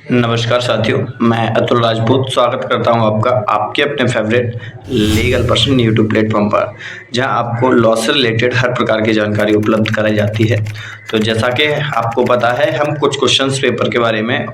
नमस्कार साथियों, मैं अतुल राजपूत स्वागत करता हूं आपका आपके अपने favourite legal person YouTube platform पर, जहां आपको लॉ से रिलेटेड हर प्रकार की जानकारी उपलब्ध कराई जाती है। तो जैसा कि आपको पता है, हम कुछ क्वेश्चंस पेपर के बारे में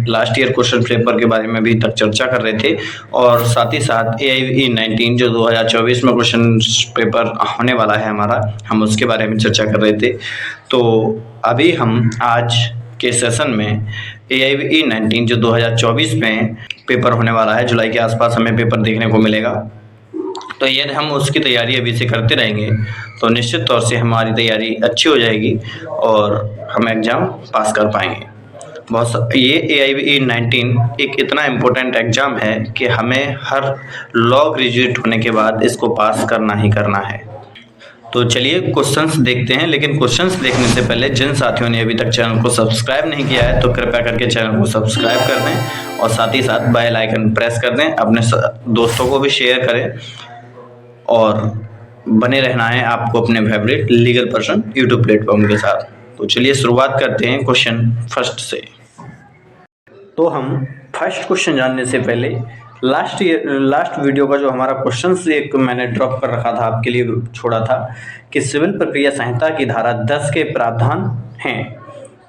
लास्ट ईयर क्वेश्चन पेपर के बारे में अभी तक चर्चा कर रहे थे, और साथ ही साथ AIE 19 जो 2024 में क्वेश्चन पेपर होने वाला है हमारा, हम उसके बारे में चर्चा कर रहे थे। तो अभी हम आज के सेशन में AIE 19 जो 2024 में पेपर होने वाला है, जुलाई के आसपास हमें पेपर देखने को मिलेगा। तो यदि हम उसकी तैयारी अभी से करते रहेंगे तो निश्चित तौर से हमारी तैयारी अच्छी हो जाएगी और हम एग्ज़ाम पास कर पाएंगे। ये AIE 19 एक इतना इम्पोर्टेंट एग्ज़ाम है कि हमें हर लॉ ग्रेजुएट होने के बाद इसको पास करना ही करना है। तो चलिए क्वेश्चंस देखते हैं, लेकिन क्वेश्चंस देखने से पहले जिन साथियों ने अभी तक चैनल को सब्सक्राइब नहीं किया है तो कृपया करके चैनल को सब्सक्राइब कर दें और साथ ही साथ बेल आइकन प्रेस कर दें। अपने दोस्तों को भी शेयर करें और बने रहना है आपको अपने favourite legal person YouTube platform के साथ। तो चलिए शुरुआत करते हैं क्वेश्चन फर्स्ट से। तो हम फर्स्ट क्वेश्चन जानने से पहले लास्ट वीडियो का जो हमारा क्वेश्चन एक मैंने ड्रॉप कर रखा था, आपके लिए छोड़ा था कि सिविल प्रक्रिया संहिता की धारा 10 के प्रावधान हैं।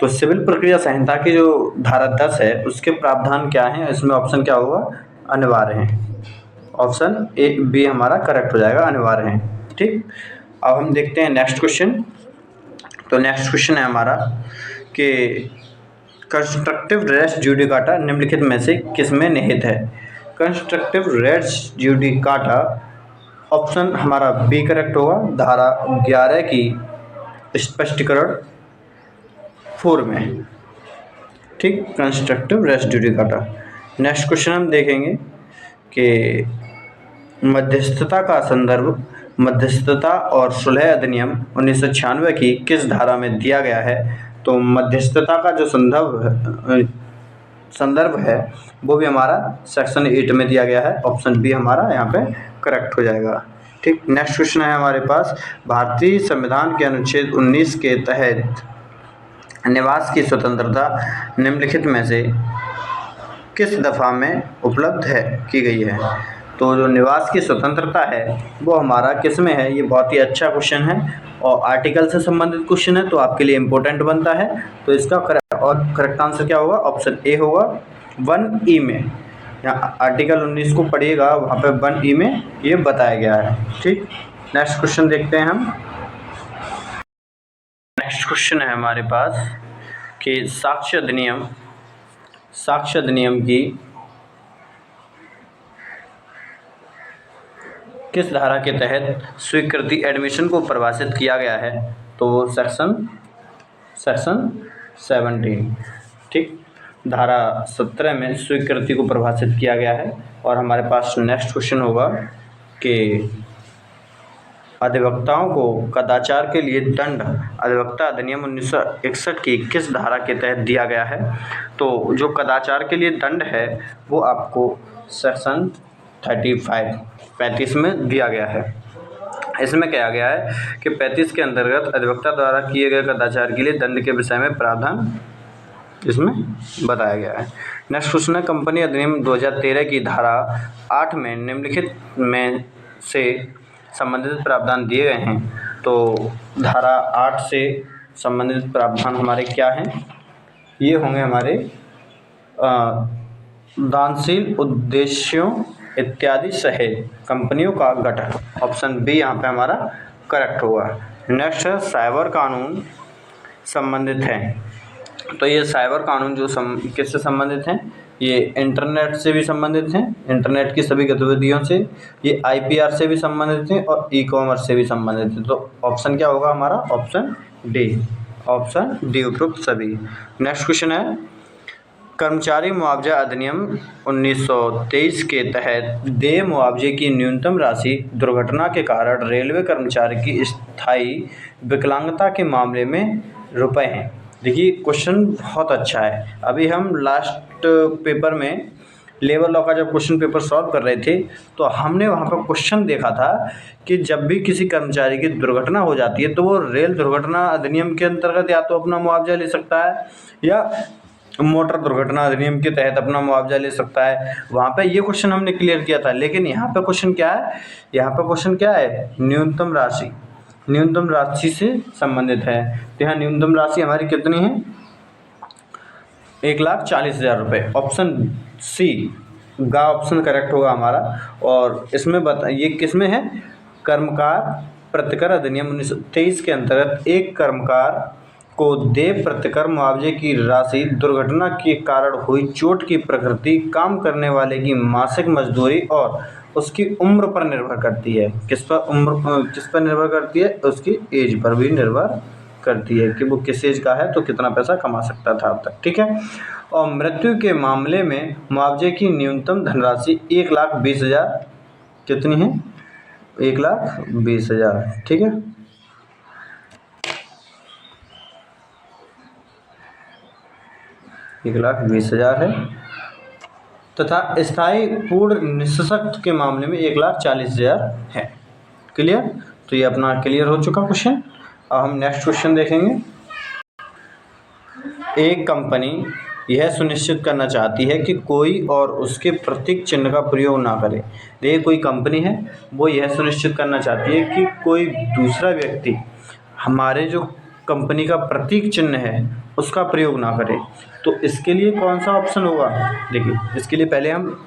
तो सिविल प्रक्रिया संहिता की जो धारा 10 है उसके प्रावधान क्या हैं, इसमें ऑप्शन क्या होगा, अनिवार्य हैं। ऑप्शन ए बी हमारा करेक्ट हो जाएगा, अनिवार्य हैं। ठीक, अब हम देखते हैं नेक्स्ट क्वेश्चन। तो नेक्स्ट क्वेश्चन है हमारा कि कंस्ट्रक्टिव रेस जुडिकाटा निम्नलिखित में से किसमें निहित है। कंस्ट्रक्टिव रेस जुडिकाटा ऑप्शन हमारा बी करेक्ट होगा, धारा 11 की स्पष्टीकरण 4 में। ठीक, constructive res judicata. Next question हम देखेंगे कि मध्यस्थता का संदर्भ मध्यस्थता और सुलह अधिनियम 1996 की किस धारा में दिया गया है। तो मध्यस्थता का जो संदर्भ है वो भी हमारा सेक्शन 8 में दिया गया है। ऑप्शन बी हमारा यहाँ पे करेक्ट हो जाएगा। ठीक, नेक्स्ट क्वेश्चन है हमारे पास, भारतीय संविधान के अनुच्छेद 19 के तहत निवास की स्वतंत्रता निम्नलिखित में से किस दफा में उपलब्ध की गई है। तो जो निवास की स्वतंत्रता है वो हमारा किस में है, ये बहुत ही अच्छा क्वेश्चन है और आर्टिकल से संबंधित क्वेश्चन है, तो आपके लिए इम्पोर्टेंट बनता है। तो इसका करेक्ट आंसर क्या होगा, ऑप्शन ए होगा, 1E में। यहाँ आर्टिकल 19 को पढ़िएगा, वहाँ पे 1E में ये बताया गया है। ठीक, नेक्स्ट क्वेश्चन देखते हैं हम। नेक्स्ट क्वेश्चन है हमारे पास कि साक्ष्य अधिनियम की किस धारा के तहत स्वीकृति एडमिशन को परिभाषित किया गया है। तो सेक्शन 17। ठीक, धारा 17 में स्वीकृति को परिभाषित किया गया है। और हमारे पास नेक्स्ट क्वेश्चन होगा कि अधिवक्ताओं को कदाचार के लिए दंड अधिवक्ता अधिनियम 1961 की किस धारा के तहत दिया गया है। तो जो कदाचार के लिए दंड है वो आपको सेक्शन 35 में दिया गया है। इसमें कहा गया है कि 35 के अंतर्गत अधिवक्ता द्वारा किए गए कदाचार के लिए दंड के विषय में प्रावधान इसमें बताया गया है। नेक्स्ट क्वेश्चन है, कंपनी अधिनियम 2013 की धारा 8 में निम्नलिखित में से संबंधित प्रावधान दिए गए हैं। तो धारा 8 से संबंधित प्रावधान हमारे क्या हैं, ये होंगे हमारे दानशील उद्देश्यों इत्यादि सहित कंपनियों का गठन। ऑप्शन बी यहाँ पे हमारा करेक्ट होगा। नेक्स्ट है, साइबर कानून संबंधित हैं। तो ये साइबर कानून जो किससे संबंधित हैं, ये इंटरनेट से भी संबंधित हैं, इंटरनेट की सभी गतिविधियों से। ये IPR से भी संबंधित हैं और ई-कॉमर्स से भी संबंधित हैं। तो ऑप्शन क्या होगा हमारा, ऑप्शन डी उपरोक्त सभी। नेक्स्ट क्वेश्चन है, कर्मचारी मुआवजा अधिनियम 1923 के तहत देय मुआवजे की न्यूनतम राशि दुर्घटना के कारण रेलवे कर्मचारी की स्थायी विकलांगता के मामले में रुपए हैं। देखिए क्वेश्चन बहुत अच्छा है। अभी हम लास्ट पेपर में लेबर लॉ का जब क्वेश्चन पेपर सॉल्व कर रहे थे तो हमने वहाँ पर क्वेश्चन देखा था कि जब भी किसी कर्मचारी की दुर्घटना हो जाती है तो वो रेल दुर्घटना अधिनियम के अंतर्गत या तो अपना मुआवजा ले सकता है या मोटर दुर्घटना अधिनियम के तहत अपना मुआवजा ले सकता है। वहाँ पे ये क्वेश्चन हमने क्लियर किया था, लेकिन यहाँ पे क्वेश्चन क्या है, यहाँ पे क्वेश्चन क्या है, न्यूनतम राशि से संबंधित है। तो यहाँ न्यूनतम राशि हमारी कितनी है, 1,40,000 रुपये। ऑप्शन सी गा ऑप्शन करेक्ट होगा हमारा। और इसमें ये किस में है, कर्मकार प्रतिकर अधिनियम 1923 के अंतर्गत एक कर्मकार को देय प्रतिकर मुआवजे की राशि दुर्घटना के कारण हुई चोट की प्रकृति, काम करने वाले की मासिक मजदूरी और उसकी उम्र पर निर्भर करती है। किस पर निर्भर करती है, उसकी एज पर भी निर्भर करती है कि वो किस एज का है तो कितना पैसा कमा सकता था अब तक। ठीक है। और मृत्यु के मामले में मुआवजे की न्यूनतम धनराशि 1,20,000 कितनी है, 1,20,000। ठीक है। एक 1,20,000 है तथा स्थायी पूर्ण निःशक्त के मामले में 1,40,000 है। क्लियर। तो ये अपना क्लियर हो चुका क्वेश्चन। अब हम नेक्स्ट क्वेश्चन देखेंगे। एक कंपनी यह सुनिश्चित करना चाहती है कि कोई और उसके प्रतीक चिन्ह का प्रयोग ना करे। देखिए कोई कंपनी है, वो यह सुनिश्चित करना चाहती है कि कोई दूसरा व्यक्ति हमारे जो कंपनी का प्रतीक चिन्ह है उसका प्रयोग ना करे। तो इसके लिए कौन सा ऑप्शन होगा, देखिए इसके लिए पहले हम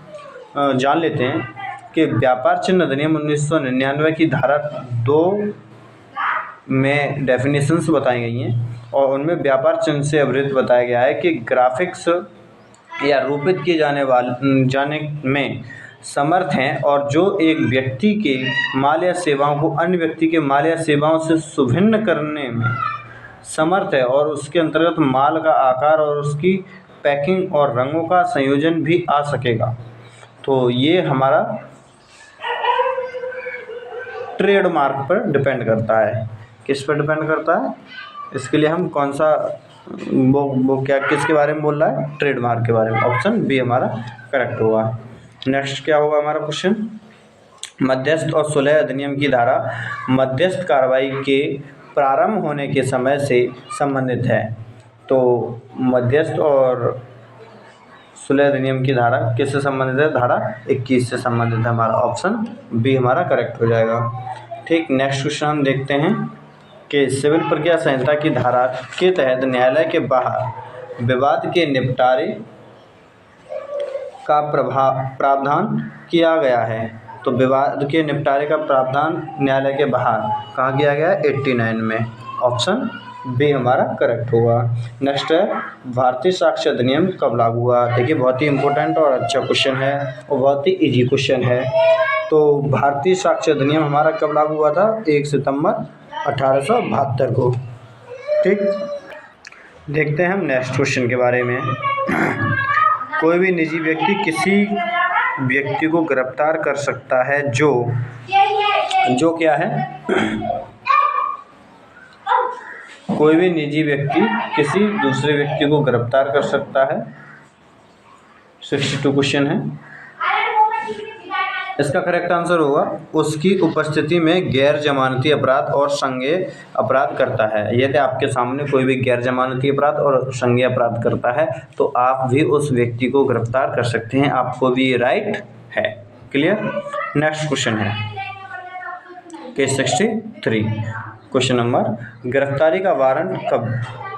जान लेते हैं कि व्यापार चिन्ह अधिनियम 1999 की धारा 2 में डेफिनेशंस बताई गई हैं और उनमें व्यापार चिन्ह से अवृत बताया गया है कि ग्राफिक्स या रूपित किए जाने में समर्थ हैं और जो एक व्यक्ति के माल या सेवाओं को अन्य व्यक्ति के माल या सेवाओं से सुभिन्न करने में समर्थ है और उसके अंतर्गत माल का आकार और उसकी पैकिंग और रंगों का संयोजन भी आ सकेगा। तो ये हमारा ट्रेडमार्क पर डिपेंड करता है। किस पर डिपेंड करता है, इसके लिए हम कौन सा वो क्या किसके बारे में बोल रहा है, ट्रेडमार्क के बारे में। ऑप्शन बी हमारा करेक्ट होगा। नेक्स्ट क्या होगा हमारा क्वेश्चन, मध्यस्थ और सुलह अधिनियम की धारा मध्यस्थ कार्रवाई के प्रारंभ होने के समय से संबंधित है। तो मध्यस्थ और सुलह अधिनियम की धारा किससे संबंधित है, धारा 21 से संबंधित है। हमारा ऑप्शन बी हमारा करेक्ट हो जाएगा। ठीक। नेक्स्ट क्वेश्चन हम देखते हैं कि सिविल प्रक्रिया संहिता की धारा के तहत न्यायालय के बाहर विवाद के निपटारे का प्रावधान किया गया है। तो विवाद के निपटारे का प्रावधान न्यायालय के बाहर कहाँ किया गया है, 89 में। ऑप्शन बी हमारा करेक्ट होगा। नेक्स्ट है भारतीय साक्ष्य अधिनियम कब लागू हुआ। देखिए बहुत ही इंपॉर्टेंट और अच्छा क्वेश्चन है और बहुत ही इजी क्वेश्चन है। तो भारतीय साक्ष्य अधिनियम हमारा कब लागू हुआ था, 1 सितंबर 1872 को। ठीक। देखते हैं हम नेक्स्ट क्वेश्चन के बारे में। कोई भी निजी व्यक्ति किसी व्यक्ति को गिरफ्तार कर सकता है जो क्या है, कोई भी निजी व्यक्ति किसी दूसरे व्यक्ति को गिरफ्तार कर सकता है। 62 क्वेश्चन है। इसका करेक्ट आंसर होगा उसकी उपस्थिति में गैर जमानती अपराध और संज्ञेय अपराध करता है। यदि आपके सामने कोई भी गैर जमानती अपराध और संज्ञेय अपराध करता है तो आप भी उस व्यक्ति को गिरफ्तार कर सकते हैं, आपको भी ये राइट है। क्लियर। नेक्स्ट क्वेश्चन है केस 63 क्वेश्चन नंबर, गिरफ्तारी का वारंट कब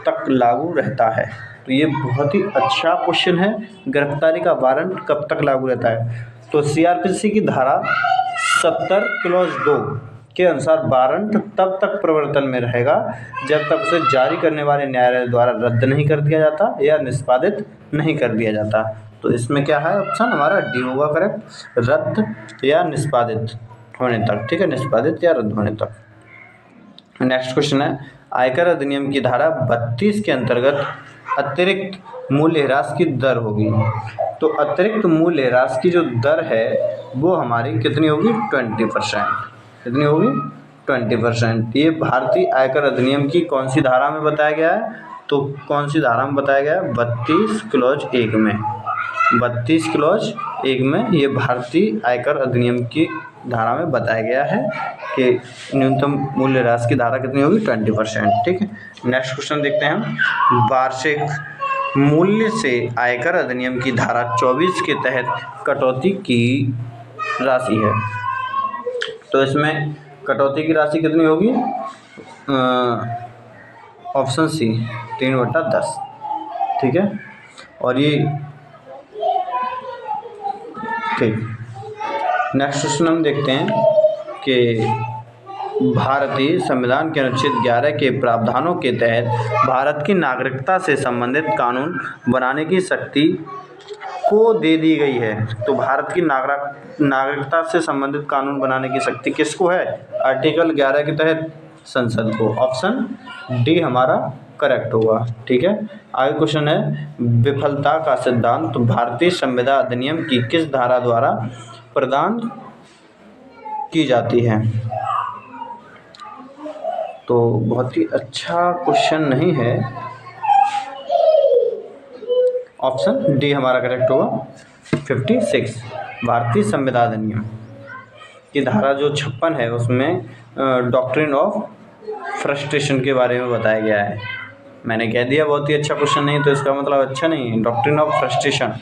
तक लागू रहता है। तो ये बहुत ही अच्छा क्वेश्चन है, गिरफ्तारी का वारंट कब तक लागू रहता है। तो सीआरपीसी की धारा 70 क्लॉज 2 के अनुसार वारंट तब तक प्रवर्तन में रहेगा जब तक उसे जारी करने वाले न्यायालय द्वारा रद्द नहीं कर दिया जाता या निष्पादित नहीं कर दिया जाता। तो इसमें क्या है, ऑप्शन हमारा डी होगा करेक्ट, रद्द या निष्पादित होने तक। ठीक है, निष्पादित या रद्द होने तक। नेक्स्ट क्वेश्चन है आयकर अधिनियम की धारा 32 के अंतर्गत अतिरिक्त मूल्यह्रास की दर होगी। तो अतिरिक्त मूल्यह्रास की जो दर है वो हमारी कितनी होगी, 20%। कितनी होगी, 20%। ये भारतीय आयकर अधिनियम की कौन सी धारा में बताया गया है, तो कौन सी धारा में बताया गया है, 32 क्लॉज 1 में। 32 क्लॉज 1 में ये भारतीय आयकर अधिनियम की धारा में बताया गया है कि न्यूनतम मूल्यह्रास की धारा कितनी होगी, 20%। ठीक है। नेक्स्ट क्वेश्चन देखते हैं हम, वार्षिक मूल्य से आयकर अधिनियम की धारा 24 के तहत कटौती की राशि है। तो इसमें कटौती की राशि कितनी होगी? Option C 3/10। ठीक है, और ये ठीक। नेक्स्ट क्वेश्चन हम देखते हैं कि भारतीय संविधान के अनुच्छेद 11 के प्रावधानों के तहत भारत की नागरिकता से संबंधित कानून बनाने की शक्ति को दे दी गई है। तो भारत की नागरिकता से संबंधित कानून बनाने की शक्ति किसको है? आर्टिकल 11 के तहत संसद को। ऑप्शन डी हमारा करेक्ट होगा। ठीक है, आगे क्वेश्चन है, विफलता का सिद्धांत भारतीय संविदा अधिनियम की किस धारा द्वारा प्रदान की जाती है? तो बहुत ही अच्छा क्वेश्चन नहीं है, ऑप्शन डी हमारा करेक्ट होगा 56। भारतीय संविदा अधिनियम की धारा जो 56 है उसमें डॉक्ट्रिन ऑफ फ्रस्ट्रेशन के बारे में बताया गया है। मैंने कह दिया बहुत ही अच्छा क्वेश्चन नहीं, तो इसका मतलब अच्छा नहीं है। डॉक्ट्रिन ऑफ फ्रस्ट्रेशन,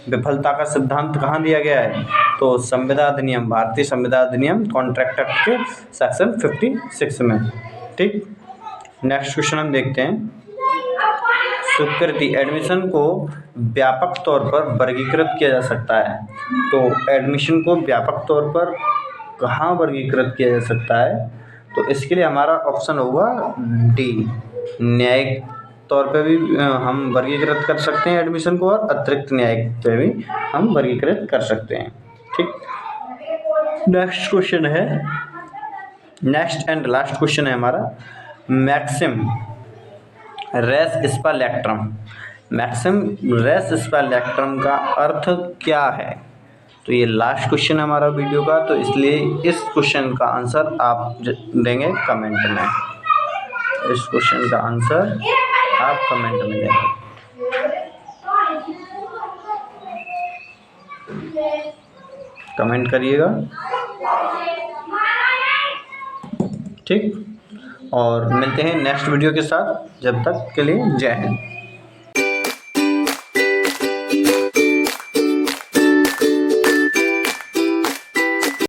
विफलता का सिद्धांत कहाँ दिया गया है? तो संविदा अधिनियम, भारतीय संविदा अधिनियम कॉन्ट्रैक्ट एक्ट के सेक्शन 56 में। ठीक, नेक्स्ट क्वेश्चन हम देखते हैं, स्वीकृति एडमिशन को व्यापक तौर पर वर्गीकृत किया जा सकता है। तो एडमिशन को व्यापक तौर पर कहाँ वर्गीकृत किया जा सकता है? तो इसके लिए हमारा ऑप्शन होगा डी, न्यायिक तौर पे भी हम वर्गीकृत कर सकते हैं एडमिशन को, और अतिरिक्त न्यायिक पे भी हम वर्गीकृत कर सकते हैं। ठीक, नेक्स्ट क्वेश्चन है, नेक्स्ट एंड लास्ट क्वेश्चन है हमारा, maxim res spectrum. Maxim res spectrum का अर्थ क्या है? तो ये लास्ट क्वेश्चन है हमारा वीडियो का, तो इसलिए इस क्वेश्चन का आंसर आप देंगे कमेंट में। इस क्वेश्चन का आंसर आप कमेंट में देंगे। कमेंट करिएगा। ठीक, और मिलते हैं नेक्स्ट वीडियो के साथ। जब तक के लिए जय हिंद।